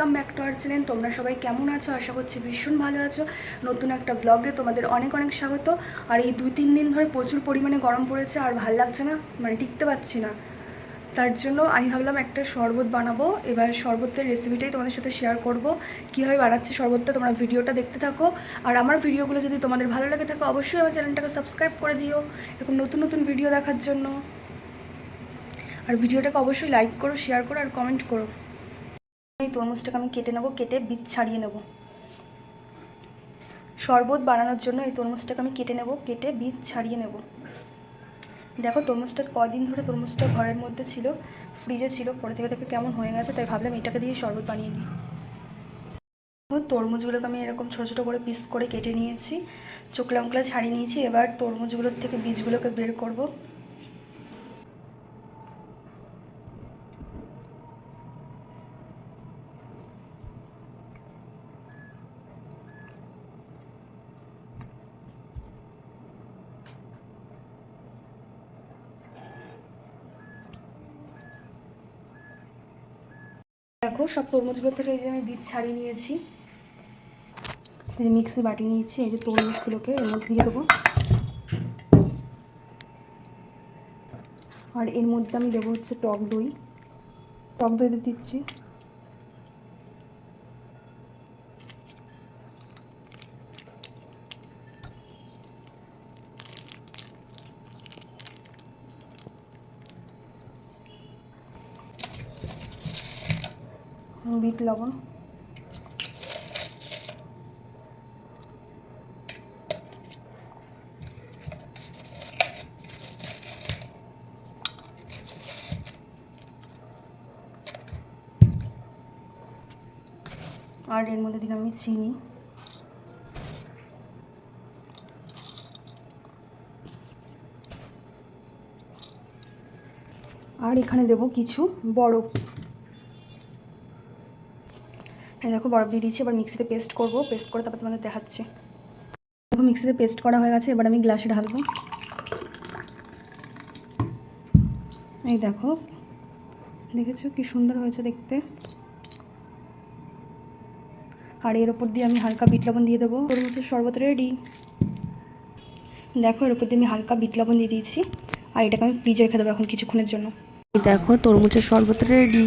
Welcome back to our channel. তোমরা সবাই কেমন আছো? আশা করছি ভীষণ ভালো আছো। নতুন একটা ব্লগে তোমাদের অনেক অনেক স্বাগত। আর এই 2-3 দিন ধরে প্রচুর পরিমাণে গরম পড়েছে, আর ভাল লাগছে না, মানে টিকতে পারছি না। তার জন্য আমি ভাবলাম একটা শরবত বানাবো। এবার শরবতের রেসিপিটাই তোমাদের সাথে শেয়ার করব। কীভাবে বানাচ্ছি শরবতটা, তোমরা ভিডিওটা দেখতে থাকো। আর আমার ভিডিওগুলো যদি তোমাদের ভালো লাগে থাকে, অবশ্যই আমার চ্যানেলটাকে সাবস্ক্রাইব করে দিও এরকম নতুন নতুন ভিডিও দেখার জন্য। আর ভিডিওটাকে অবশ্যই লাইক করো, শেয়ার করো আর কমেন্ট করো। এই তরমুজটাকে আমি কেটে নেবো, কেটে বীজ ছাড়িয়ে নেব। শরবত বানানোর জন্য এই তরমুজটাকে আমি কেটে নেব, কেটে বীজ ছাড়িয়ে নেব। দেখো তরমুজটা কদিন ধরে তরমুজটা ঘরের মধ্যে ছিল, ফ্রিজে ছিল, পরে থেকে থেকে কেমন হয়ে গেছে, তাই ভাবলাম এটাকে দিয়ে শরবত বানিয়ে নিই। তরমুজগুলোকে আমি এরকম ছোটো ছোটো করে পিস করে কেটে নিয়েছি, চোখলা মোকলা ছাড়িয়ে নিয়েছি। এবার তরমুজগুলোর থেকে বীজগুলোকে বের করব। দেখো সব তরমুজগুলো থেকে এই যে আমি বীজ ছাড়িয়ে নিয়েছি। যে মিক্সি বাটি নিয়েছি, এই যে তরমুজগুলোকে এর মধ্যে দিয়ে দেবো। আর এর মধ্যে আমি দেবো হচ্ছে টক দই। টক দই দিয়ে দিচ্ছি। বিট লবণ, আর এর মধ্যে দিলাম আমি চিনি। আর এখানে দেবো কিছু বরফ। দেখো বরফ দিয়ে দিয়েছি। এবার মিক্সিতে পেস্ট করব, পেস্ট করে তারপর তোমাদের দেখাচ্ছি। দেখো মিক্সিতে পেস্ট করা হয়ে গেছে, এবার আমি গ্লাসে ঢালবো। এই দেখো, দেখেছো কি সুন্দর হয়েছে দেখতে। আর এর ওপর দিয়ে আমি হালকা বিট লবণ দিয়ে দেবো। তরমুজের শরবত রেডি। দেখো এর ওপর দিয়ে আমি হালকা বিট লবণ দিয়ে দিয়েছি। আর এটাকে আমি ফ্রিজে রেখে দেবো এখন কিছুক্ষণের জন্য। দেখো তরমুজের শরবত রেডি।